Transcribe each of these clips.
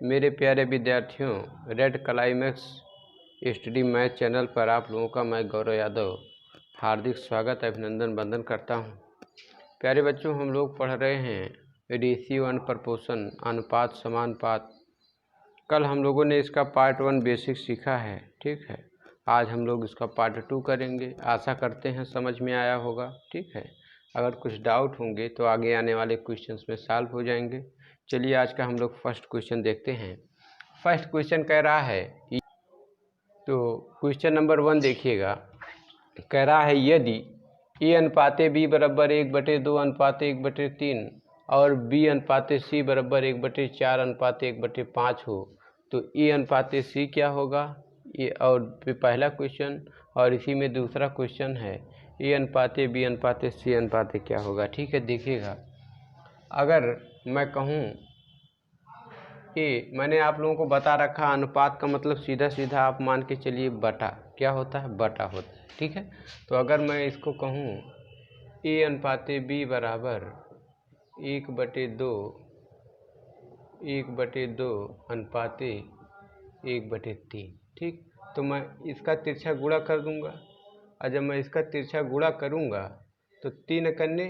मेरे प्यारे विद्यार्थियों, red climax study math channel पर आप लोगों का मैं गौरव यादव हार्दिक स्वागत अभिनंदन वंदन करता हूं। प्यारे बच्चों, हम लोग पढ़ रहे हैं रेशियो एंड प्रपोर्शन, अनुपात समानुपात। कल हम लोगों ने इसका पार्ट 1 बेसिक सीखा है, ठीक है। आज हम लोग इसका पार्ट 2 करेंगे। आशा करते हैं समझ में आया होगा, ठीक है। अगर कुछ डाउट होंगे तो आगे आने वाले क्वेश्चंस में सॉल्व हो जाएंगे। चलिए आज का हम लोग फर्स्ट क्वेश्चन देखते हैं। फर्स्ट क्वेश्चन कह रहा है, तो क्वेश्चन नंबर 1 देखिएगा। कह रहा है यदि ए अनुपाते बी बराबर 1/2 अनुपाते 1/3 और बी अनुपाते सी बराबर 1/4 अनुपाते 1/5 हो तो ए अनुपाते सी क्या होगा। ये और फिर पहला क्वेश्चन, और इसी में दूसरा क्वेश्चन है ए अनुपाते बी अनुपाते सी अनुपाते क्या होगा। ठीक है, देखिएगा। अगर मैं कहूँ मैंने आप लोगों को बता रखा, अनुपात का मतलब सीधा सीधा आप मान के चलिए बटा, क्या होता है, बटा होता है, ठीक है। तो अगर मैं इसको कहूँ ए अनुपाते बी बराबर 1/2 अनुपाते 1/3, ठीक। तो मैं इसका तिरछा गुणा कर दूंगा, और जब मैं इसका तिरछा गुणा करूंगा तो 3 एकन्ने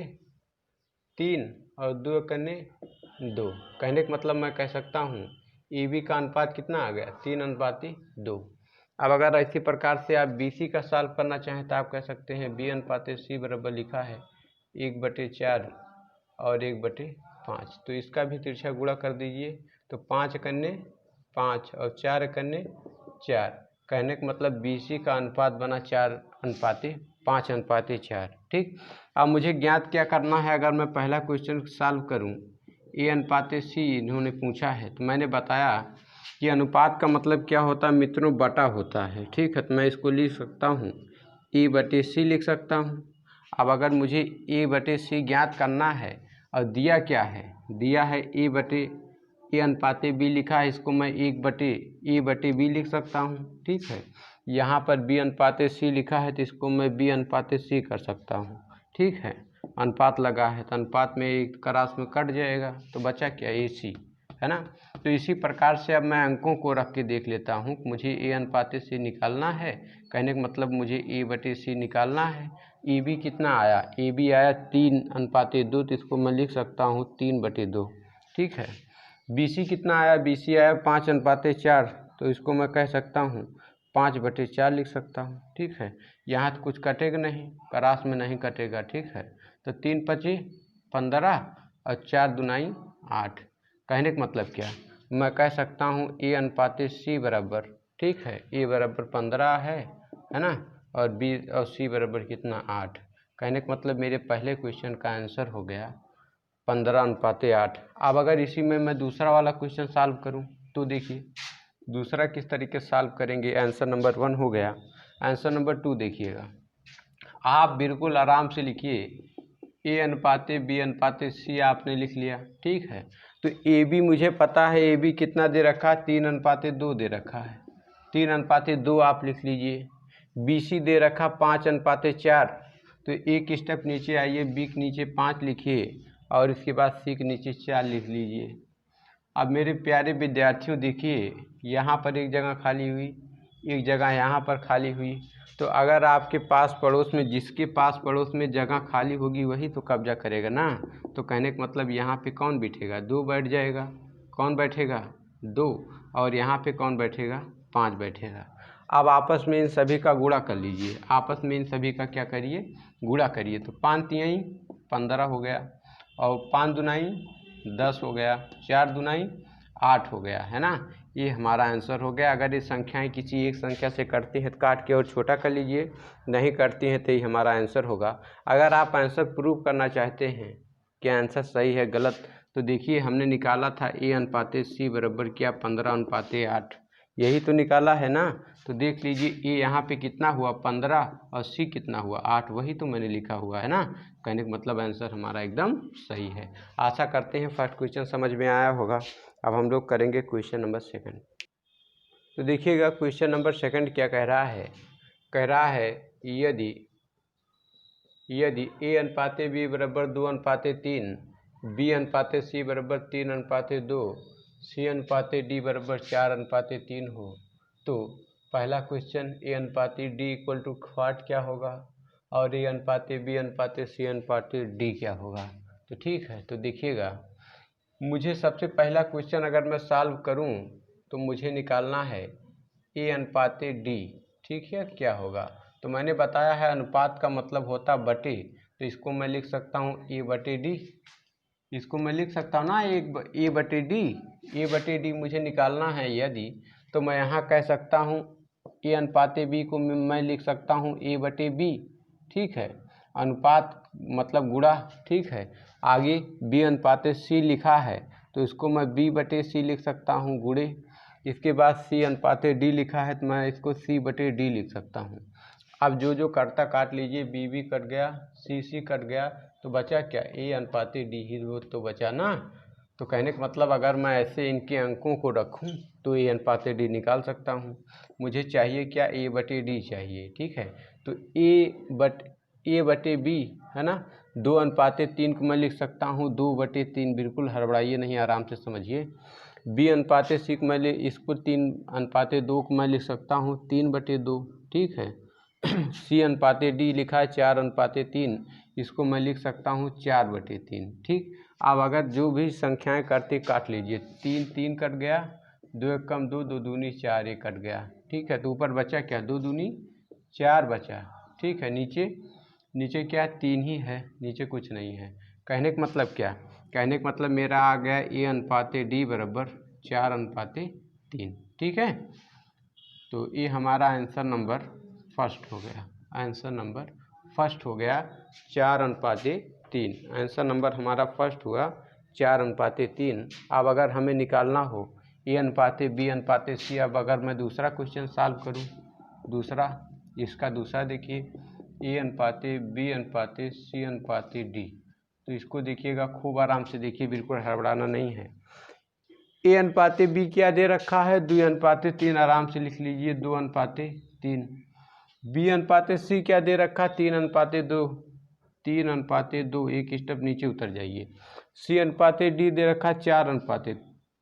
3 और 2 एकन्ने 2। कहने का मतलब मैं कह सकता हूँ ए बी का अनुपात कितना आ गया, 3:2। अब अगर इसी प्रकार से आप बी सी का सॉल्व करना चाहें तो आप कह सकते हैं बी अनुपाते सी बराबर लिखा है 1/4 और 1/5। तो इसका भी तिरछा गुणा कर दीजिए, तो 5 एकन्ने 5 और 4 एकन्ने 4। कहने का मतलब बी सी का अनुपात बना 4:5:4, ठीक। अब मुझे ज्ञात क्या करना है। अगर मैं पहला क्वेश्चन सॉल्व करूं, ए अनुपाते सी इन्होंने पूछा है, तो मैंने बताया कि अनुपात का मतलब क्या होता है मित्रों, बटा होता है, ठीक है। तो मैं इसको लिख सकता हूँ E/C लिख सकता हूँ। अब अगर मुझे A/C ज्ञात करना है और दिया क्या है, दिया है ए अनुपाते बी लिखा है, इसको मैं 1/A/B लिख सकता हूँ, ठीक है। यहाँ पर बी अनुपाते सी लिखा है तो इसको मैं बी अनुपाते सी कर सकता हूँ, ठीक है। अनुपात लगा है तो अनुपात में एक क्रास में कट जाएगा, तो बचा क्या, AC, है ना। तो इसी प्रकार से अब मैं अंकों को रख के देख लेता हूँ। मुझे ए अनुपाते सी निकालना है, कहने का मतलब मुझे A/C निकालना है। AB कितना आया, AB आया 3:2, तो इसको मैं लिख सकता हूँ 3/2, ठीक है। BC कितना आया, BC आया 5:4, तो इसको मैं कह सकता हूँ 5/4 लिख सकता हूँ, ठीक है। यहाँ तो कुछ कटेगा नहीं, क्रास में नहीं कटेगा, ठीक है। तो 3×5 = 15 और 4×2 = 8। कहने का मतलब क्या, मैं कह सकता हूँ ए अनुपाते सी बराबर, ठीक है, ए बराबर 15 है ना, और बी और सी बराबर कितना, 8। कहने का मतलब मेरे पहले क्वेश्चन का आंसर हो गया 15:8। अब अगर इसी में मैं दूसरा वाला क्वेश्चन सॉल्व करूं तो देखिए दूसरा किस तरीके से सॉल्व करेंगे। आंसर नंबर 1 हो गया। आंसर नंबर 2 देखिएगा। आप बिल्कुल आराम से लिखिए, ए अनुपाते बी अनुपाते सी आपने लिख लिया, ठीक है। तो ए बी मुझे पता है, ए बी कितना दे रखा है, 3:2 दे रखा है, 3:2 आप लिख लीजिए। बी सी दे रखा 5:4, तो एक स्टेप नीचे आइए, बी के नीचे 5 लिखिए और इसके बाद सी के नीचे 4 लिख लीजिए। अब मेरे प्यारे विद्यार्थियों देखिए, यहाँ पर एक जगह खाली हुई, एक जगह यहाँ पर खाली हुई। तो अगर आपके पास पड़ोस में, जिसके पास पड़ोस में जगह खाली होगी वही तो कब्जा करेगा ना। तो कहने का मतलब यहाँ पे कौन बैठेगा, 2 बैठ जाएगा। कौन बैठेगा, 2। और यहाँ पे कौन बैठेगा, 5 बैठेगा। अब आपस में इन सभी का गुणा कर लीजिए, आपस में इन सभी का क्या करिए, गुणा करिए। तो 5×3 = 15 हो गया, और 5×2 = 10 हो गया, 4×2 = 8 हो गया, है ना। ये हमारा आंसर हो गया। अगर ये संख्याएं किसी एक संख्या से कटती हैं तो काट के और छोटा कर लीजिए, नहीं करती हैं तो ये हमारा आंसर होगा। अगर आप आंसर प्रूव करना चाहते हैं कि आंसर सही है गलत, तो देखिए हमने निकाला था ए अनुपाते सी बराबर क्या, 15:8, यही तो निकाला है ना। तो देख लीजिए ए यहाँ पे कितना हुआ, 15, और सी कितना हुआ, 8, वही तो मैंने लिखा हुआ है ना। कहने का मतलब आंसर हमारा एकदम सही है। आशा करते हैं फर्स्ट क्वेश्चन समझ में आया होगा। अब हम लोग करेंगे क्वेश्चन नंबर 2। तो देखिएगा क्वेश्चन नंबर 2 क्या कह रहा है। कह रहा है यदि ए अनुपाते बी बराबर 2:3, बी अनुपाते सी बराबर 3:2, C अनुपाते D बराबर 4:3 हो तो पहला क्वेश्चन A अनुपाते D इक्वल टू व्हाट क्या होगा और A अनुपाते B अनुपाते C अनुपाते D क्या होगा। तो ठीक है, तो देखिएगा मुझे सबसे पहला क्वेश्चन अगर मैं सॉल्व करूं तो मुझे निकालना है A अनुपाते D, ठीक है, क्या होगा। तो मैंने बताया है अनुपात का मतलब होता बटे, तो इसको मैं लिख सकता हूँ A बटे D, इसको मैं लिख सकता हूँ ना A बटे D मुझे निकालना है यदि, तो मैं यहाँ कह सकता हूँ A अनुपाते B को मैं लिख सकता हूँ A बटे B, ठीक है, अनुपात मतलब गुणा, ठीक है। आगे B अनुपाते C लिखा है तो इसको मैं B बटे C लिख सकता हूँ गुणे। इसके बाद C अनुपाते D लिखा है तो मैं इसको C बटे D लिख सकता हूँ। अब जो करता काट लीजिए, B कट गया, C कट गया, तो बचा क्या A अनुपाते D ही तो बचा ना। तो कहने का मतलब अगर मैं ऐसे इनके अंकों को रखूं तो A अनुपाते D निकाल सकता हूं। मुझे चाहिए क्या, A बटे D चाहिए, ठीक है। तो A बटे B है ना, 2:3 को मैं लिख सकता हूँ 2/3, बिल्कुल हड़बड़ाइए नहीं, आराम से समझिए। B अनुपाते C को मैं इसको 3:2 को मैं लिख सकता हूँ 3/2, ठीक है। C अनुपाते D लिखा है 4:3, इसको मैं लिख सकता हूँ 4/3, ठीक। अब अगर जो भी संख्याएं करते काट लीजिए, 3 कट गया, 2 1 कम 2, 2 दूनी 4, ये कट गया, ठीक है। तो ऊपर बचा क्या, 2 दूनी 4 बचा, ठीक है। नीचे क्या 3 ही है, नीचे कुछ नहीं है। कहने का मतलब क्या, कहने का मतलब मेरा आ गया A अनुपाते D बराबर 4:3, ठीक है। तो ये हमारा आंसर नंबर फर्स्ट हो गया, आंसर नंबर फर्स्ट हो गया 4:3। आंसर नंबर हमारा फर्स्ट हुआ 4:3। अब अगर हमें निकालना हो A अनुपाते B अनुपाते C, अब अगर मैं दूसरा क्वेश्चन सॉल्व करूं, इसका दूसरा देखिए A अनुपाते B अनुपाते C अनुपाते D, तो इसको देखिएगा खूब आराम से देखिए, बिल्कुल हड़बड़ाना नहीं है। A अनुपाते B क्या दे रखा है, 2:3, आराम से लिख लीजिए 2:3। B अनुपाते C क्या दे रखा, 3:2, 3:2, एक स्टेप नीचे उतर जाइए। C अनुपाते D दे रखा 4:,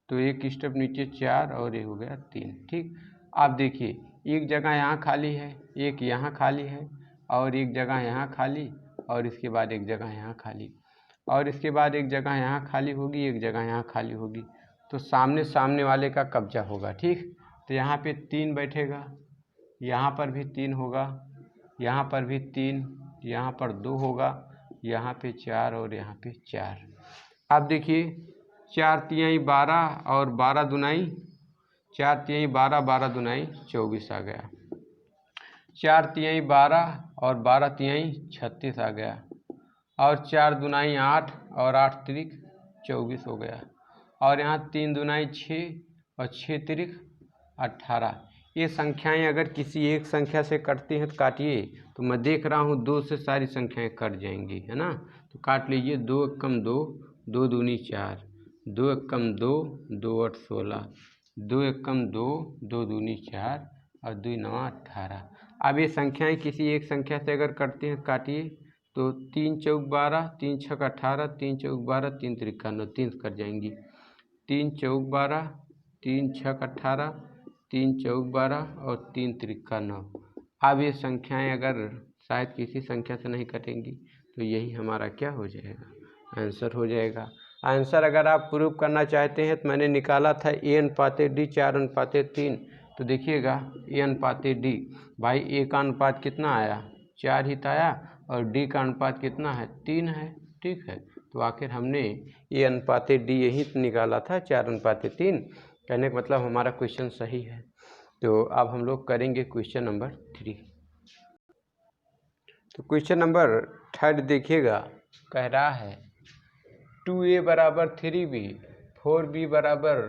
तो एक स्टेप नीचे 4 और ये हो गया 3, ठीक। आप देखिए एक जगह यहाँ खाली है, एक यहाँ खाली है, और एक जगह यहाँ खाली, और इसके बाद एक जगह यहाँ खाली, और इसके बाद एक जगह यहाँ खाली होगी, एक जगह यहाँ खाली होगी। तो सामने वाले का कब्जा होगा, ठीक। तो यहाँ पे 3 बैठेगा, यहाँ पर भी 3 होगा, यहाँ पर भी 3, यहाँ पर 2 होगा, यहाँ पे 4 और यहाँ पे 4। अब देखिए 4 तिहाई 12 और 12 दुनाई 4 तिहाई 12, 12 दुनाई 24 आ गया। 4 तिहाई 12 और 12 तिहाई 36 आ गया, और 4 दुनाई 8 और 8 तिरिक 24 हो गया, और यहाँ 3 दुनाई 6 और 6 तिरिक 18। ये संख्याएं अगर किसी एक संख्या से कटती हैं तो काटिए, तो मैं देख रहा हूँ 2 से सारी संख्याएं कट जाएंगी, है ना। तो काट लीजिए, 2 1 कम 2, 2 दूनी 4, 2 1 कम 2, 2 8 16, 2 1 कम 2, 2 दूनी 4 और 2 9 18। अब ये संख्याएं किसी एक संख्या से अगर कटती हैं काटिए, तो 3 चौक 12, 3 छक 18, 3 चौक 12, 3 तिरिक 9, 3 कट जाएंगी। 3 चौक 12, 3 छक 18, 3 चौक 12 और 3 तिरिक 9। अब ये संख्याएं अगर शायद किसी संख्या से नहीं कटेंगी, तो यही हमारा क्या हो जाएगा, आंसर हो जाएगा। आंसर अगर आप प्रूव करना चाहते हैं तो मैंने निकाला था A अनुपाते D 4:3। तो देखिएगा A अनुपाते D, भाई A का अनुपात कितना आया, 4 ही तो आया, और D का अनुपात कितना है, 3 है, ठीक है। तो आखिर हमने A अनुपाते D यही तो निकाला था 4:3। कहने का मतलब हमारा क्वेश्चन सही है। तो अब हम लोग करेंगे क्वेश्चन नंबर 3। तो क्वेश्चन नंबर 3 देखिएगा, कह रहा है 2A बराबर 3B, 4B बराबर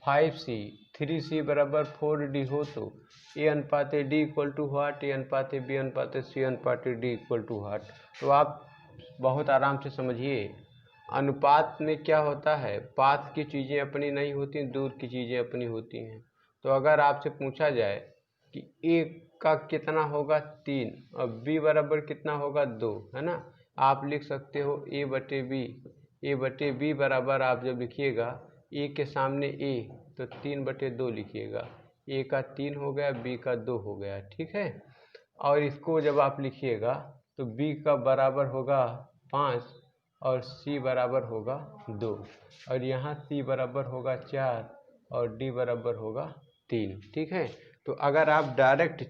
5C, 3C बराबर 4D हो तो A अनुपाते D equal to what, A अनुपाते B अनुपाते C अनुपाते D इक्वल टू व्हाट। तो आप बहुत आराम से समझिए, अनुपात में क्या होता है, पास की चीज़ें अपनी नहीं होती, दूर की चीज़ें अपनी होती हैं। तो अगर आपसे पूछा जाए कि A का कितना होगा 3 और B बराबर कितना होगा 2, है ना, आप लिख सकते हो A बटे B बराबर आप जब लिखिएगा ए के सामने ए तो 3/2 लिखिएगा। ए का 3 हो गया, बी का 2 हो गया, ठीक है। और इसको जब आप लिखिएगा तो बी का बराबर होगा 5 और सी बराबर होगा 2 और यहाँ सी बराबर होगा 4 और डी बराबर होगा 3, ठीक है। तो अगर आप डायरेक्ट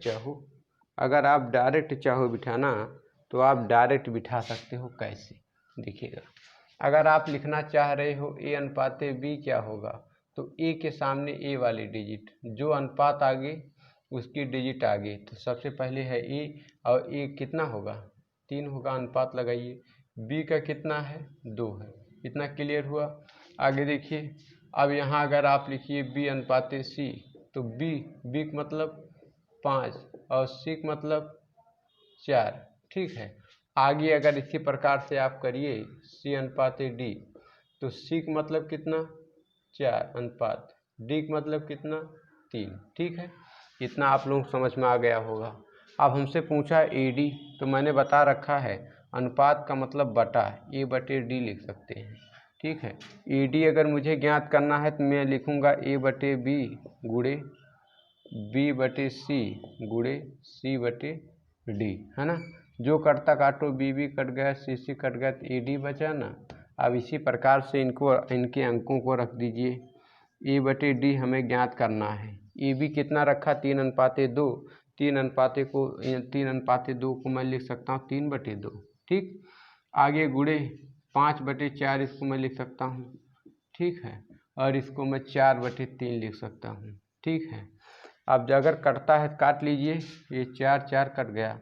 चाहो बिठाना तो आप डायरेक्ट बिठा सकते हो। कैसे, देखिएगा। अगर आप लिखना चाह रहे हो ए अनुपाते बी क्या होगा, तो ए के सामने ए वाली डिजिट, जो अनुपात आगे उसकी डिजिट आगे, तो सबसे पहले है ए और ए कितना होगा 3 होगा, अनुपात लगाइए। बी का कितना है 2 है, इतना क्लियर हुआ। आगे देखिए, अब यहाँ अगर आप लिखिए बी अनुपाते सी, तो बी का मतलब 5 और सी का मतलब 4, ठीक है। आगे अगर इसी प्रकार से आप करिए सी अनुपाते डी, तो सी का मतलब कितना 4 अनुपात डी का मतलब कितना 3, ठीक है। इतना आप लोग समझ में आ गया होगा। अब हमसे पूछा ए डी, तो मैंने बता रखा है अनुपात का मतलब बटा, A/D लिख सकते हैं, ठीक है। ए डी अगर मुझे ज्ञात करना है तो मैं लिखूँगा A/B गुणे B/C गुणे C/D, है ना। जो कटता काटो, बी कट गया, सी कट गया, तो AD बचा ना। अब इसी प्रकार से इनके अंकों को रख दीजिए। A/D हमें ज्ञात करना है। AB कितना रखा 3:2, 3:2 को मैं लिख सकता हूँ 3/2, ठीक। आगे गुणे 5/4 इसको मैं लिख सकता हूँ, ठीक है। और इसको मैं 4/3 लिख सकता हूँ, ठीक है। अब अगर कटता है काट लीजिए, ये 4 कट गया,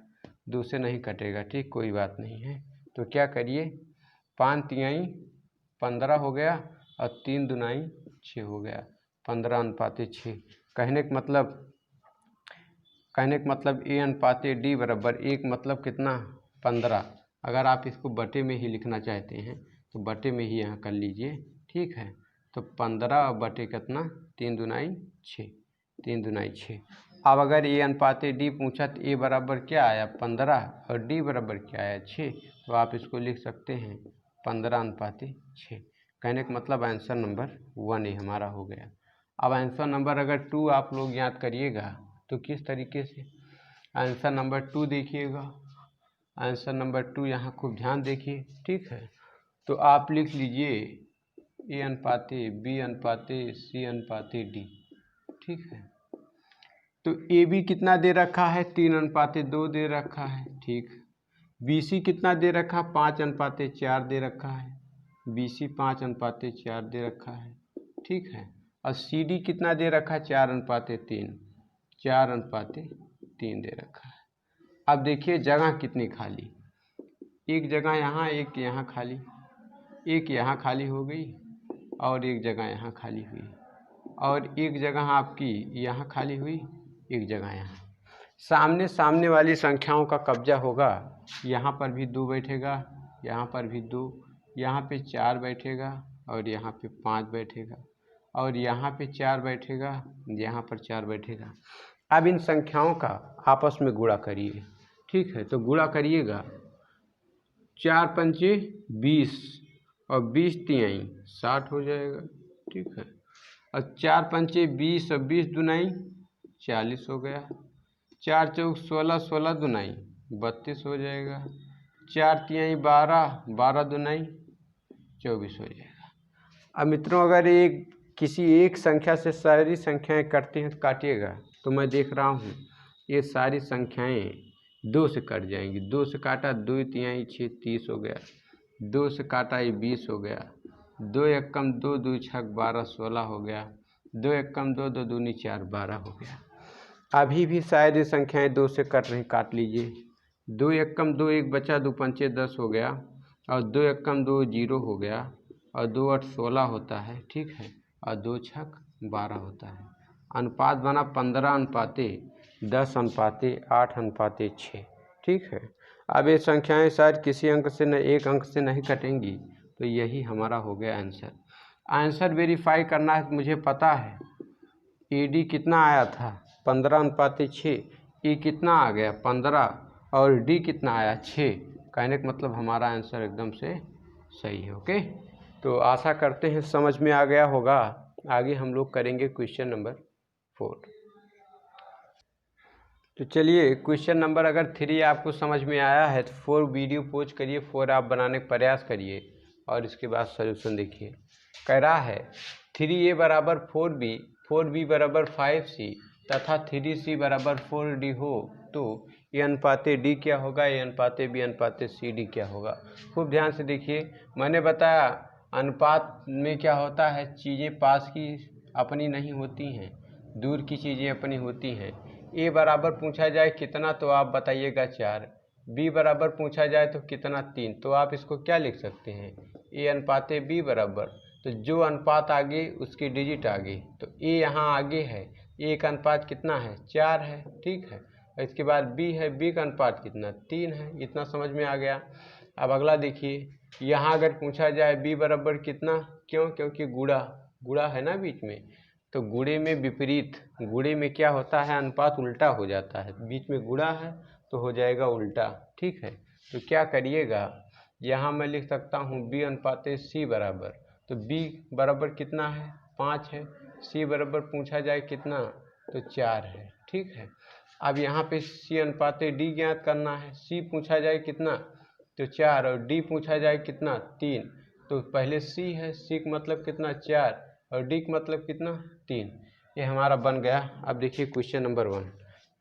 2 से नहीं कटेगा, ठीक, कोई बात नहीं है। तो क्या करिए 5 तिहाई 15 हो गया और 3 दुनाई 6 हो गया, 15:6। कहने का मतलब A/D बराबर 1 मतलब कितना 15। अगर आप इसको बटे में ही लिखना चाहते हैं तो बटे में ही यहाँ कर लीजिए, ठीक है। तो 15 बटे कितना 3 दुनाई 6, 3 दुनाई 6। अब अगर A/D पूछा तो A बराबर क्या आया 15 और D बराबर क्या आया 6, तो आप इसको लिख सकते हैं 15:6। कहने का मतलब आंसर नंबर 1 ही हमारा हो गया। अब आंसर नंबर अगर 2 आप लोग याद करिएगा तो किस तरीके से आंसर नंबर 2 देखिएगा। आंसर नंबर 2 यहाँ खूब ध्यान देखिए, ठीक है। तो आप लिख लीजिए A/B/C/D, ठीक है। तो AB कितना दे रखा है 3:2 दे रखा है, ठीक। BC कितना दे रखा 5:4 दे रखा है, BC 5:4 दे रखा है, ठीक है। और CD कितना दे रखा 4:3, 4:3 दे रखा है। अब देखिए जगह कितनी खाली, एक जगह यहाँ, एक यहाँ खाली, एक यहाँ खाली हो गई और एक जगह यहाँ खाली हुई और एक जगह आपकी यहाँ खाली हुई, एक जगह यहाँ। सामने वाली संख्याओं का कब्जा होगा। यहाँ पर भी 2 बैठेगा, यहाँ पर भी 2, यहाँ पे 4 बैठेगा और यहाँ पे 5 बैठेगा और यहाँ पे 4 बैठेगा, यहाँ पर 4 बैठेगा। अब इन संख्याओं का आपस में गुणा करिए, ठीक है। तो गुणा करिएगा 4 पंचे 20 और 20 तिहाई 60 हो जाएगा, ठीक है। और 4 पंचे 20 और 20 दुनाई 40 हो गया। 4 चौक 16, 16 दुनाई 32 हो जाएगा। 4 तिहाई 12, 12 दुनाई 24 हो जाएगा। अब मित्रों अगर किसी एक संख्या से सारी संख्याएं कटती हैं तो काटिएगा। तो मैं देख रहा हूँ ये सारी संख्याएं 2 से कट जाएंगी। 2 से काटा 2 तिहाई 6, 30 हो गया। 2 से काटा ये 20 हो गया। 2 एकम 2, 2 छक 12, 16 हो गया। 2 एकम 2, 2 दूनी 4, 12 हो गया। अभी भी शायद ये संख्याएं 2 से कट रही, काट लीजिए। 2 एकम 2, 1 बचा, 2 पंचे 10 हो गया और 2 एकम 2 0 हो गया और 2 8 16 होता है, ठीक है। और 2 छक 12 होता है। अनुपात बना 15:10:8:6, ठीक है। अब ये संख्याएं शायद किसी अंक से न एक अंक से नहीं कटेंगी, तो यही हमारा हो गया आंसर। आंसर वेरीफाई करना है तो मुझे पता है AD कितना आया था 15:6, E कितना आ गया 15 और D कितना आया 6। कहने का मतलब हमारा आंसर एकदम से सही है। ओके। तो आशा करते हैं समझ में आ गया होगा। आगे हम लोग करेंगे क्वेश्चन नंबर 4। तो चलिए, क्वेश्चन नंबर अगर 3 आपको समझ में आया है तो 4 वीडियो पॉज करिए, 4 आप बनाने का प्रयास करिए और इसके बाद सॉल्यूशन देखिए। कह रहा है 3a बराबर 4b, 4b बराबर 5c तथा 3c बराबर 4d हो तो ये अनुपाते d क्या होगा, ये अनुपाते b अनुपाते cd क्या होगा। खूब ध्यान से देखिए। मैंने बताया अनुपात में क्या होता है, चीज़ें पास की अपनी नहीं होती हैं, दूर की चीज़ें अपनी होती हैं। ए बराबर पूछा जाए कितना तो आप बताइएगा 4, बी बराबर पूछा जाए तो कितना 3, तो आप इसको क्या लिख सकते हैं, ए अनुपाते बी बराबर, तो जो अनुपात आगे उसकी डिजिट आगे, तो ए यहाँ आगे है, ए का अनुपात कितना है 4 है, ठीक है। इसके बाद बी है, बी का अनुपात कितना 3 है। इतना समझ में आ गया। अब अगला देखिए, यहाँ अगर पूछा जाए बी बराबर कितना, क्यों, क्योंकि गुणा है ना बीच में, तो गुणे में विपरीत, गुणे में क्या होता है, अनुपात उल्टा हो जाता है, बीच में गुणा है तो हो जाएगा उल्टा, ठीक है। तो क्या करिएगा, यहाँ मैं लिख सकता हूँ b अनुपाते c बराबर, तो b बराबर कितना है 5 है, c बराबर पूछा जाए कितना तो 4 है, ठीक है। अब यहाँ पे c अनुपाते d ज्ञात करना है, c पूछा जाए कितना तो 4 और d पूछा जाए कितना 3, तो पहले c है, c का मतलब कितना 4 और d का मतलब कितना 3, ये हमारा बन गया। अब देखिए क्वेश्चन नंबर 1।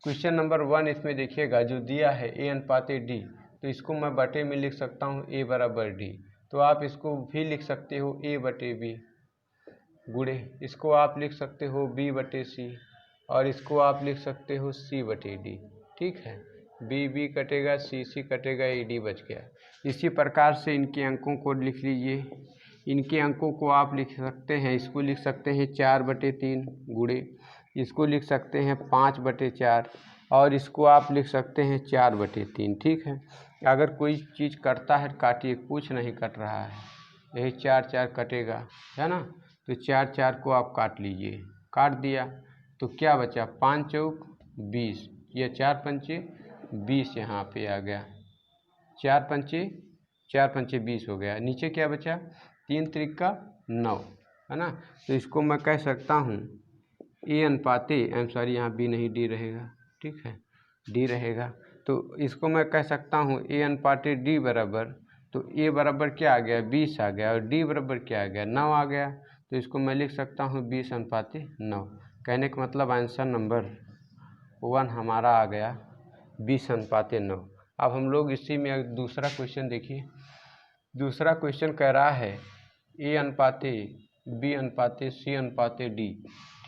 क्वेश्चन नंबर 1 इसमें देखिएगा जो दिया है a अनुपाते d, तो इसको मैं बटे में लिख सकता हूँ a बराबर d, तो आप इसको भी लिख सकते हो a बटे b गुणे, इसको आप लिख सकते हो b बटे c और इसको आप लिख सकते हो c बटे d, ठीक है। b कटेगा, c कटेगा, ए डी बच गया। इसी प्रकार से इनके अंकों को लिख लीजिए। इनके अंकों को आप लिख सकते हैं, इसको लिख सकते हैं 4/3 गुणे, इसको लिख सकते हैं 5/4 और इसको आप लिख सकते हैं 4/3, ठीक है। अगर कोई चीज़ कटता है काटिए, कुछ नहीं कट रहा है, यही 4 कटेगा, है ना। तो 4 को आप काट लीजिए, काट दिया तो क्या बचा 5 चौक 20, यह 4 पंचे 20 यहाँ पे आ गया, 4 पंचे 20 हो गया। नीचे क्या बचा 3 त्रिका 9, है ना। तो इसको मैं कह सकता हूँ ए अनुपाते, यहाँ बी नहीं डी रहेगा, ठीक है, डी रहेगा। तो इसको मैं कह सकता हूँ ए अनुपाते डी बराबर, तो ए बराबर क्या आ गया 20 आ गया और डी बराबर क्या आ गया 9 आ गया, तो इसको मैं लिख सकता हूँ 20/9। कहने का मतलब आंसर नंबर 1 हमारा आ गया 20/9। अब हम लोग इसी में दूसरा क्वेश्चन देखिए। दूसरा क्वेश्चन कह रहा है ए अनुपाते बी अनुपाते सी अनुपाते डी,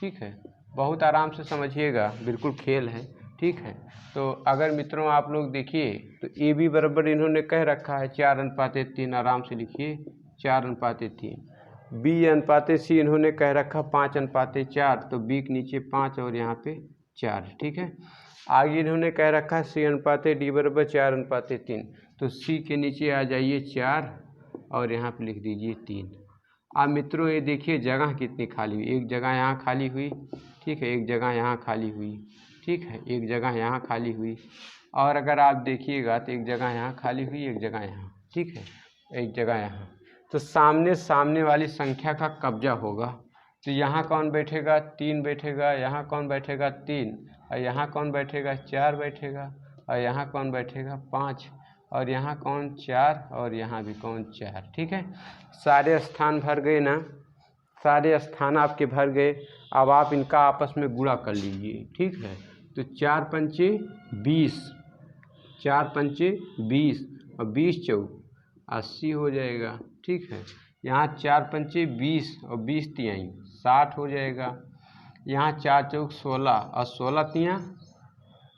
ठीक है। बहुत आराम से समझिएगा, बिल्कुल खेल है, ठीक है। तो अगर मित्रों आप लोग देखिए तो ए बी बराबर इन्होंने कह रखा है 4/3, आराम से लिखिए 4/3। बी अनुपाते सी इन्होंने कह रखा 5/4, तो बी के नीचे 5 और यहाँ पे 4, ठीक है। आगे इन्होंने कह रखा है सी अनुपाते डी बराबर 4/3, तो सी के नीचे आ जाइए 4 और यहाँ पे लिख दीजिए 3। अब मित्रों ये देखिए जगह कितनी खाली हुई, एक जगह यहाँ खाली हुई, ठीक है, एक जगह यहाँ खाली हुई, ठीक है, एक जगह यहाँ खाली हुई, और अगर आप देखिएगा तो एक जगह यहाँ खाली हुई, एक जगह यहाँ, ठीक है, एक जगह यहाँ। तो सामने वाली संख्या का कब्जा होगा, तो यहाँ कौन बैठेगा 3 बैठेगा, यहाँ कौन बैठेगा 3, और यहाँ कौन बैठेगा 4 बैठेगा, और यहाँ कौन बैठेगा 5, और यहाँ कौन 4, और यहाँ भी कौन 4, ठीक है। सारे स्थान भर गए ना, सारे स्थान आपके भर गए। अब आप इनका आपस में गुणा कर लीजिए, ठीक है। तो 4 पंचे 20, 4 पंचे 20 और 20 चौक 80 हो जाएगा, ठीक है। यहाँ 4 पंचे 20 और 20 तिहाई 60 हो जाएगा। यहाँ 4 चौक 16 और 16 तिहां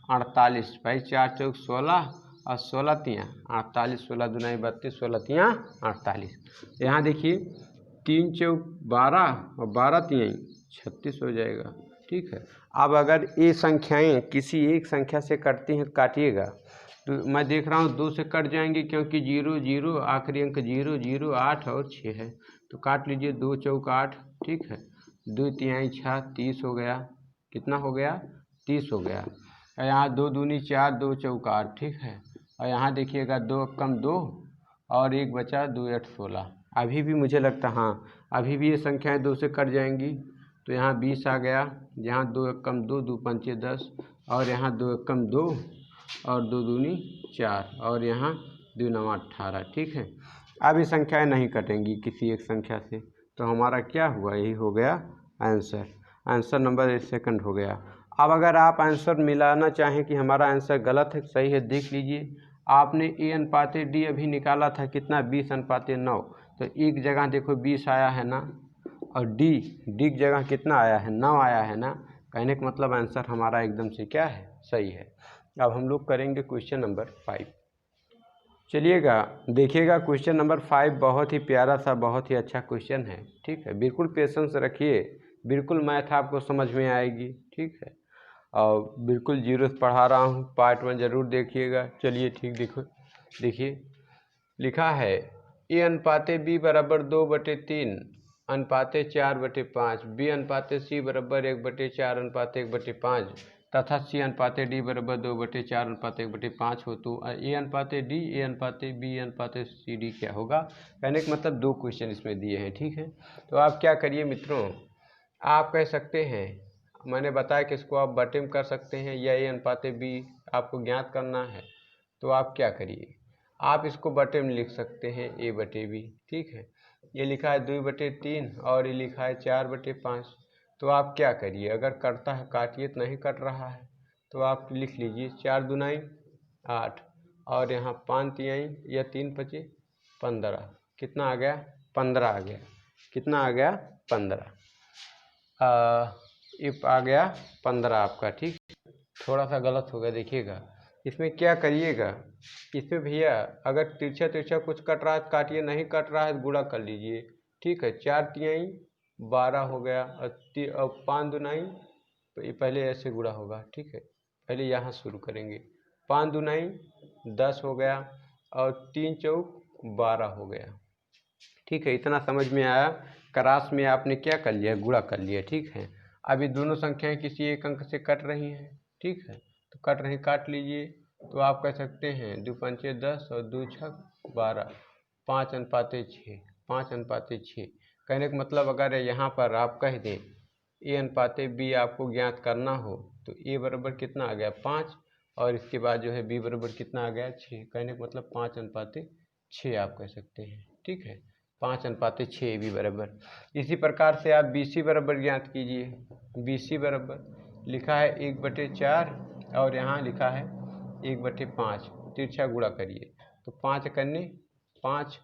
48, भाई 4 चौक 16 और 16 तिहां 48, 16 दूना 32, 16 तिहां 48। यहाँ देखिए 3 चौक 12 और 12 तिहाई 36 हो जाएगा, ठीक है। अब अगर ये संख्याएं किसी एक संख्या से कटती हैं काटिएगा, तो मैं देख रहा हूँ 2 से कट जाएंगे क्योंकि 0 0 आखिरी अंक 0 0 8 और 6 है, तो काट लीजिए 2 चौक 8, ठीक है, 2 तिहाई 6 30 हो गया, कितना हो गया 30 हो गया। और यहाँ 2 दूनी 4 2 चौक 8, ठीक है। और यहाँ देखिएगा 2 कम 2 और 1 बचा 2 8 16, अभी भी मुझे लगता, हाँ अभी भी ये संख्याएं 2 से कट जाएंगी। तो यहाँ 20 आ गया, यहाँ 2 एकम 2, 2 पंचे 10, और यहाँ 2 एकम 2 और 2 दूनी 4, और यहाँ 2 नवा 18। ठीक है, अब ये संख्याएं नहीं कटेंगी किसी एक संख्या से। तो हमारा क्या हुआ, यही हो गया आंसर। आंसर नंबर 2 हो गया। अब अगर आप आंसर मिलाना चाहें कि हमारा आंसर गलत है सही है, देख लीजिए। आपने ए अनुपाते डी अभी निकाला था कितना, 20:9। तो एक जगह देखो 20 आया है ना, और डी की जगह कितना आया है, 9 आया है ना। कहने का मतलब आंसर हमारा एकदम से क्या है, सही है। अब हम लोग करेंगे क्वेश्चन नंबर 5। चलिएगा देखिएगा, क्वेश्चन नंबर 5 बहुत ही प्यारा सा, बहुत ही अच्छा क्वेश्चन है। ठीक है, बिल्कुल पेशेंस रखिए, बिल्कुल मैथ आपको समझ में आएगी। ठीक है, और बिल्कुल जीरो से पढ़ा रहा हूँ, पार्ट 1 ज़रूर देखिएगा। चलिए ठीक, देखो देखिए लिखा है ए अनुपाते बी बराबर 2/3 अनुपाते 4/5, बी अनुपाते सी बराबर 1/4 अनुपाते 1/5 तथा सी अनुपाते डी बराबर 2/4 अनुपाते 1/5 हो, तो ए अनुपाते डी, ए अनुपाते बी, ए अनुपाते सी डी क्या होगा। कहने का मतलब 2 क्वेश्चन इसमें दिए हैं। ठीक है, तो आप क्या करिए मित्रों, आप कह सकते हैं, मैंने बताया कि इसको आप बटे में कर सकते हैं, या ए अनुपाते बी आपको ज्ञात करना है। तो आप क्या करिए, आप इसको बटे में लिख सकते हैं a/b। ठीक है, ये लिखा है 2/3 और ये लिखा है 4/5। तो आप क्या करिए, अगर कटता है काटिए, तो नहीं कट रहा है तो आप लिख लीजिए 4 दूनाई 8, और यहाँ 5 तिहाई या 3 पचे 15, कितना आ गया, 15 आ गया। कितना आ गया, 15। आ गया 15 आपका। ठीक, थोड़ा सा गलत हो गया, देखिएगा इसमें क्या करिएगा, इसमें भैया अगर तिरछा तिरछा कुछ कट रहा है तो काटिए, नहीं कट रहा है तो गुणा कर लीजिए। ठीक है, 4 तिहाई 12 हो गया, और 5 दुनाई, तो ये पहले ऐसे गुणा होगा। ठीक है, पहले यहाँ शुरू करेंगे, 5 दुनाई 10 हो गया, और 3 चौक 12 हो गया। ठीक है, इतना समझ में आया। क्रास में आपने क्या कर लिया, गुणा कर लिया। ठीक है, अब ये दोनों संख्याएं किसी एक अंक से कट रही हैं। ठीक है, तो कट रही, काट लीजिए। तो आप कह सकते हैं 2 पंचे 10 और 2 छक 12, 5:6, 5:6। कहने का मतलब अगर यहाँ पर आप कह दें ए अनुपाते बी आपको ज्ञात करना हो, तो ए बराबर कितना आ गया, 5, और इसके बाद जो है बी बराबर कितना आ गया, 6। कहने का मतलब 5:6 आप कह सकते हैं। ठीक है, 5:6 बी बराबर। इसी प्रकार से आप बी सी बराबर ज्ञात कीजिए। बी सी बराबर लिखा है 1/4, और यहाँ लिखा है 1/5, तिरछा गुणा करिए। तो 5 कन्ने 5,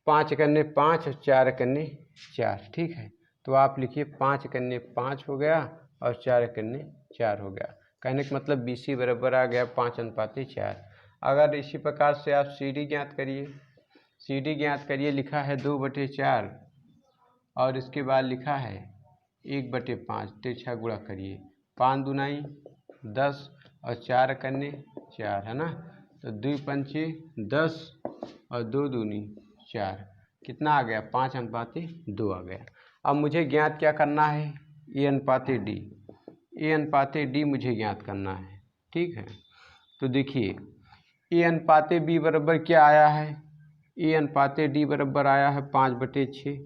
5 कन्ने 5 और 4 कन्ने 4। ठीक है, तो आप लिखिए 5 कन्ने 5 हो गया और 4 कन्ने 4 हो गया। कहने का मतलब बी सी बराबर आ गया 5:4। अगर इसी प्रकार से आप सी डी ज्ञात करिए, सी डी ज्ञात करिए। लिखा है 2/4, और इसके बाद लिखा है 1/5, तिरछा गुणा करिए। 5 दुनाई 10 और 4 कन्ने 4, है ना। तो 2 पंचे 10 और 2 दूनी 4, कितना आ गया, 5:2 आ गया। अब मुझे ज्ञात क्या करना है, ए अनुपाते डी, ए अनुपाते डी मुझे ज्ञात करना है। ठीक है, तो देखिए ए अनुपाते बी बराबर क्या आया है, ए अनुपाते डी बराबर आया है 5/6।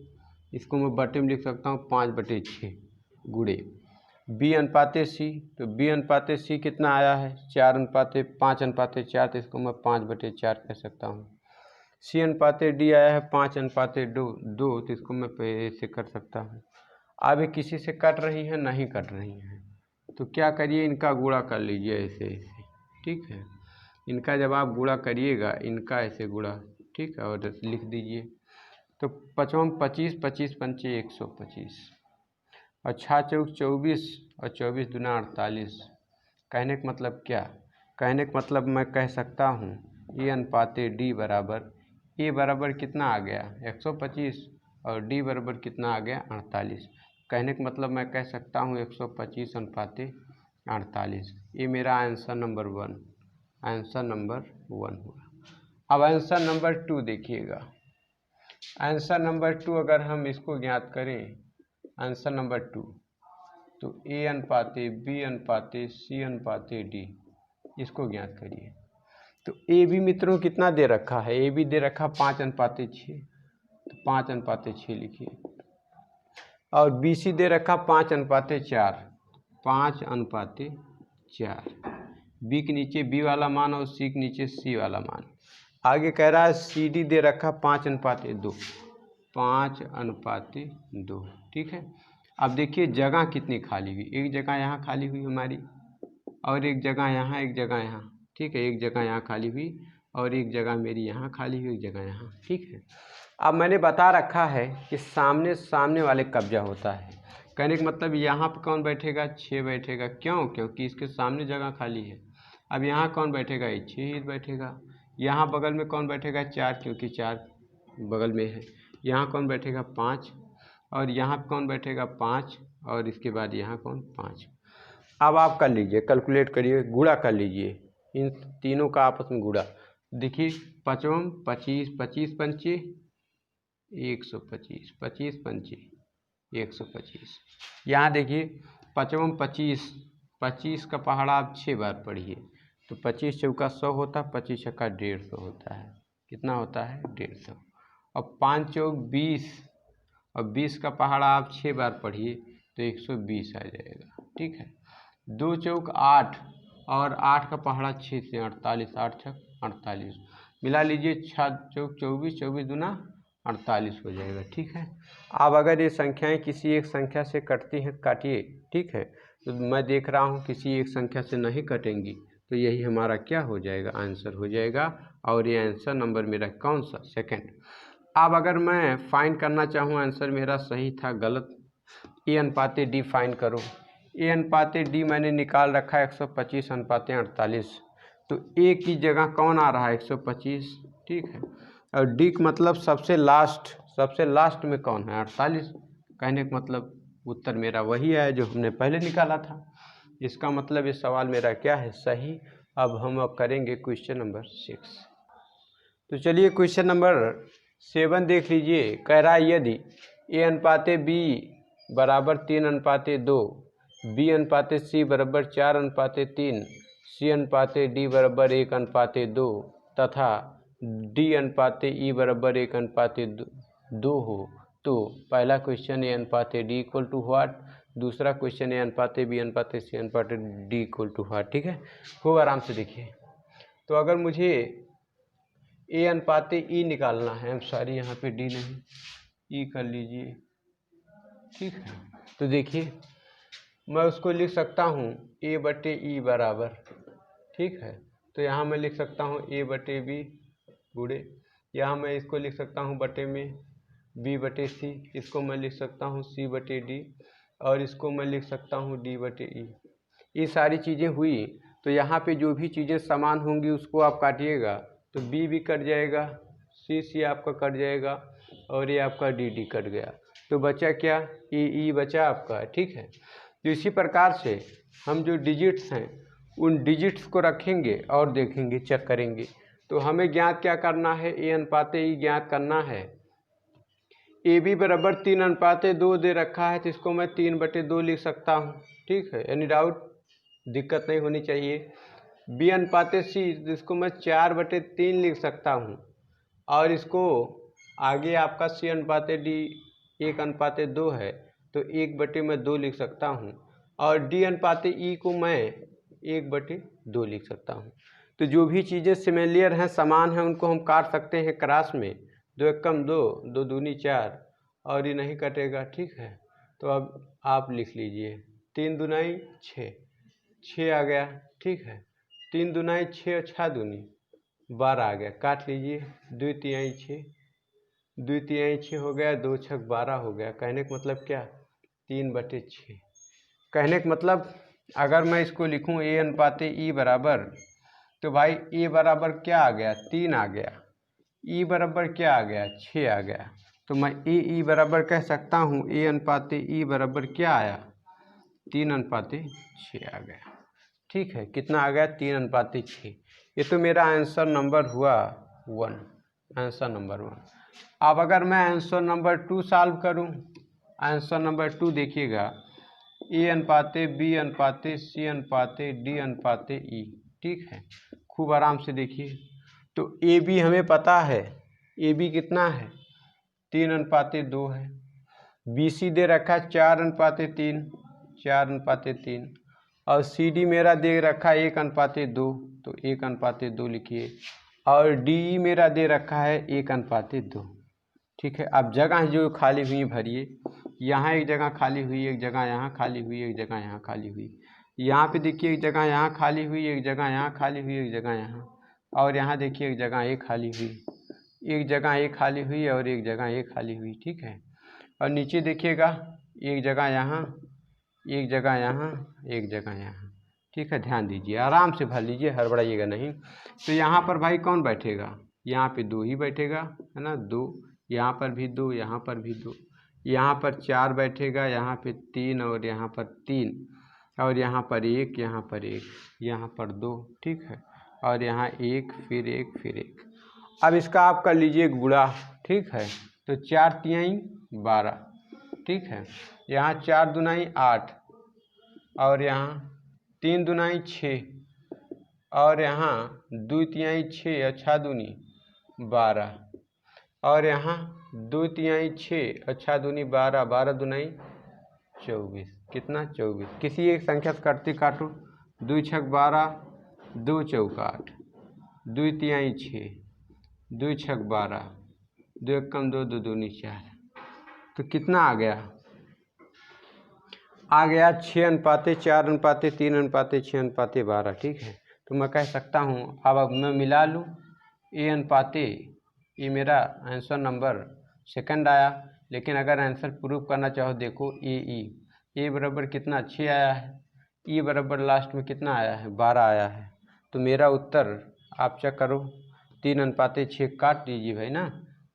इसको मैं बटे में लिख सकता हूँ 5/6 गुणे बी अनुपाते सी। तो बी अनुपाते सी कितना आया है, 5:4, तो इसको मैं 5/4 कह सकता हूँ। सी अनुपाते डी आया है 5:2, तो इसको मैं पहले से कर सकता हूँ। अब ये किसी से कट रही है, नहीं कट रही हैं, तो क्या करिए, इनका गुणा कर लीजिए ऐसे ऐसे। ठीक है, इनका जब आप गुणा करिएगा, इनका ऐसे गुणा, ठीक है, और लिख दीजिए। तो 5 25, 25 पंचे 125, और 6 चौक 24, और 24 दूना 48। कहने का मतलब क्या, कहने का मतलब मैं कह सकता हूँ ए अनुपाते डी बराबर, ए बराबर कितना आ गया 125, और डी बराबर कितना आ गया 48। कहने का मतलब मैं कह सकता हूँ 125:48। ये मेरा आंसर नंबर 1, आंसर नंबर 1 हुआ। अब आंसर नंबर 2 देखिएगा। आंसर नंबर 2 अगर हम इसको ज्ञात करें, आंसर नंबर 2, तो ए अनुपाते बी अनुपाते सी अनुपाते डी, इसको ज्ञात करिए। तो ए बी मित्रों कितना दे रखा है, ए बी दे रखा 5:6, तो 5:6 लिखिए। और BC दे रखा 5:4, 5:4। B के नीचे B वाला मान और C के नीचे C वाला मान। आगे कह रहा है CD दे रखा 5:2, 5:2। ठीक है। अब देखिए जगह कितनी खाली हुई, एक जगह यहाँ खाली हुई हमारी और एक जगह यहाँ, एक जगह यहाँ। ठीक है, एक जगह यहाँ खाली हुई और एक जगह मेरी यहाँ खाली हुई, एक जगह यहाँ। ठीक है। अब मैंने बता रखा है कि सामने सामने वाले कब्जा होता है। कहने का मतलब यहाँ पर कौन बैठेगा, 6 बैठेगा। क्यों? क्योंकि इसके सामने जगह खाली है। अब यहाँ कौन बैठेगा, 6 ही बैठेगा। यहाँ बगल में कौन बैठेगा, 4, क्योंकि 4 बगल में है। यहाँ कौन बैठेगा, 5। और यहाँ कौन बैठेगा, 5। और इसके बाद यहाँ कौन, 5। अब आप कर लीजिए, कैलकुलेट करिए, गुणा कर लीजिए इन तीनों का आपस में गुणा। देखिए 5 25, 25 पंचे 125, 25 पंचे 125। यहाँ देखिए 5 25, 25 का पहाड़ा आप 6 बार पढ़िए तो 25 चौका 100 होता है, 25 छक्का 150 होता है। कितना होता है, 150। और 5 चौक 20 और 20 का पहाड़ा आप 6 बार पढ़िए तो 120 आ जाएगा। ठीक है। 2 चौक 8 और 8 का पहाड़ा 6 से 48, 8 छक 48 मिला लीजिए। 6 चौक 24, 24 दूना 48 हो जाएगा। ठीक है। अब अगर ये संख्याएं किसी एक संख्या से कटती हैं काटिए। ठीक है। तो मैं देख रहा हूँ किसी एक संख्या से नहीं कटेंगी तो यही हमारा क्या हो जाएगा, आंसर हो जाएगा। और ये आंसर नंबर मेरा कौन सा, सेकंड। अब अगर मैं फाइंड करना चाहूँ आंसर मेरा सही था गलत, A/D फाइंड करो। A/D मैंने निकाल रखा है 125:48। तो A की जगह कौन आ रहा है, 125। ठीक है। और D का मतलब सबसे लास्ट में कौन है, 48। कहने का मतलब उत्तर मेरा वही है जो हमने पहले निकाला था। इसका मतलब ये सवाल मेरा क्या है, सही। अब हम करेंगे क्वेश्चन नंबर 6। तो चलिए क्वेश्चन नंबर 7 देख लीजिए। कह रहा है यदि A/B बराबर 3:2, B/C बराबर 4:3, C/D बराबर 1:2 तथा D/E बराबर 1:2 हो तो पहला question A/D equal to what, दूसरा question A/B/C/D equal to what. ठीक है। खूब आराम से देखिए। तो अगर मुझे A/E निकालना है, हम सॉरी यहाँ पे D नहीं, E कर लीजिए। ठीक है। तो देखिए मैं उसको लिख सकता हूँ A/E बराबर, ठीक है। तो यहाँ मैं लिख सकता हूँ A/B गुणे, यहाँ मैं इसको लिख सकता हूँ बटे में B/C, इसको मैं लिख सकता हूँ C/D और इसको मैं लिख सकता हूँ D/E। ये सारी चीज़ें हुई। तो यहाँ पे जो भी चीज़ें समान होंगी उसको आप काटिएगा तो B भी कट जाएगा, C आपका कट जाएगा और ये आपका D कट गया। तो बचा क्या, E बचा आपका। ठीक है। तो इसी प्रकार से हम जो डिजिट्स हैं उन डिजिट्स को रखेंगे और देखेंगे, चेक करेंगे। तो हमें ज्ञात क्या करना है, A/E ज्ञात करना है। AB बराबर 3:2 दे रखा है तो इसको मैं 3/2 लिख सकता हूँ। ठीक है। एनी डाउट, दिक्कत नहीं होनी चाहिए। B/C इसको मैं 4/3 लिख सकता हूँ और इसको आगे आपका C/D 1:2 है तो 1/2 लिख सकता हूँ और D/E को मैं 1/2 लिख सकता हूँ। तो जो भी चीज़ें सिमिलर हैं, समान हैं, उनको हम काट सकते हैं क्रॉस में। 2 एकम 2, 2 दूनी 4 और ये नहीं कटेगा। ठीक है। तो अब आप लिख लीजिए 3 दूनाई 6, 6 आ गया। ठीक है। 3 दूनाई 6 और 6 दूनी 12 आ गया, काट लीजिए। 2 तिहाई 6, 2 तिहाई 6 हो गया, 2 छक 12 हो गया। कहने का मतलब क्या, 3/6। कहने का मतलब अगर मैं इसको लिखूं A/E बराबर, तो भाई A बराबर क्या आ गया, 3 आ गया। E बराबर क्या आ गया, 6 आ गया। तो मैं E बराबर कह सकता हूँ A/E बराबर क्या आया, 3:6 आ गया। ठीक है। कितना आ गया, 3:6। ये तो मेरा आंसर नंबर हुआ 1, आंसर नंबर 1। अब अगर मैं आंसर नंबर 2 सॉल्व करूं, आंसर नंबर 2 देखिएगा A/B/C/D/E। ठीक है। खूब आराम से देखिए। तो AB हमें पता है, AB कितना है, 3:2 है। BC दे रखा है 4:3, 4:3, और CD मेरा दे रखा है 1:2, तो 1:2 लिखिए, और DE मेरा दे रखा है 1:2। ठीक है, अब जगह जो खाली हुई भरिए। यहाँ एक जगह खाली हुई, एक जगह यहाँ खाली हुई, एक जगह यहाँ खाली हुई। यहाँ पे देखिए एक जगह यहाँ खाली हुई, एक जगह यहाँ खाली हुई, एक जगह यहाँ, और यहाँ देखिए एक जगह एक खाली हुई, एक जगह एक खाली हुई और एक जगह एक खाली हुई। ठीक है, और नीचे देखिएगा एक जगह यहाँ, एक जगह यहाँ, एक जगह यहाँ। ठीक है, ध्यान दीजिए, आराम से भर लीजिए, हड़बड़ाइएगा नहीं। तो यहाँ पर भाई कौन बैठेगा? यहाँ पे 2 ही बैठेगा, है ना, 2, यहाँ पर भी 2, यहाँ पर भी 2, यहाँ पर 4 बैठेगा, यहाँ पे 3 और यहाँ पर 3, और यहाँ पर 1, यहाँ पर 1, यहाँ पर 2। ठीक है, और यहाँ 1, फिर 1, फिर 1। अब इसका आप कर लीजिए गुणा। ठीक है, तो 4 तिहाई 12। ठीक है, यहाँ 4 दुनाई 8, और यहाँ 3 दुनाई 6, और यहाँ 2 तिहाई 6, अच्छा दूनी 12, और यहाँ 2 तिहाई 6, अच्छा दूनी 12, 12 दुनाई 24, कितना 24। किसी एक संख्या से काटते काटो, 2 छक 12, 2 चौक 8, 2 तिहाई 6, 2 छक 12, 2 कम 2, 2 दूनी 4, तो कितना आ गया? आ गया 6:4:3:6:12। ठीक है, तो मैं कह सकता हूँ, अब मैं मिला लूँ A:, ये मेरा आंसर नंबर सेकंड आया। लेकिन अगर आंसर प्रूव करना चाहो, देखो A बराबर कितना 6 आया है, E बराबर लास्ट में कितना आया है 12 आया है। तो मेरा उत्तर आप चेक करो, 3:6 काट दीजिए भाई ना,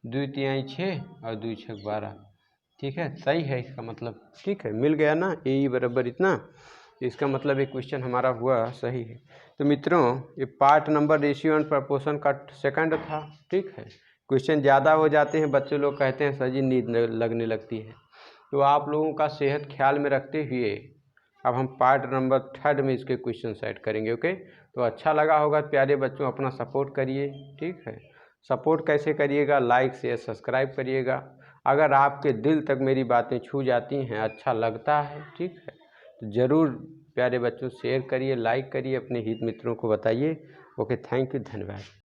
2 तिहाई 6 और 2 छक 12। ठीक है, सही है इसका मतलब। ठीक है, मिल गया ना, ए बराबर इतना, इसका मतलब ये क्वेश्चन हमारा हुआ सही है। तो मित्रों, ये part number ratio and proportion का सेकंड था। ठीक है, क्वेश्चन ज़्यादा हो जाते हैं, बच्चे लोग कहते हैं सर जी नींद लगने लगती है, तो आप लोगों का सेहत ख्याल में रखते हुए अब हम पार्ट नंबर थर्ड में इसके क्वेश्चन सेट करेंगे। ओके, तो अच्छा लगा होगा प्यारे बच्चों, अपना सपोर्ट करिए। ठीक है, सपोर्ट कैसे करिएगा? लाइक शेयर सब्सक्राइब करिएगा। अगर आपके दिल तक मेरी बातें छू जाती हैं, अच्छा लगता है, ठीक है, तो ज़रूर प्यारे बच्चों शेयर करिए, लाइक करिए, अपने हित मित्रों को बताइए। ओके, थैंक यू, धन्यवाद।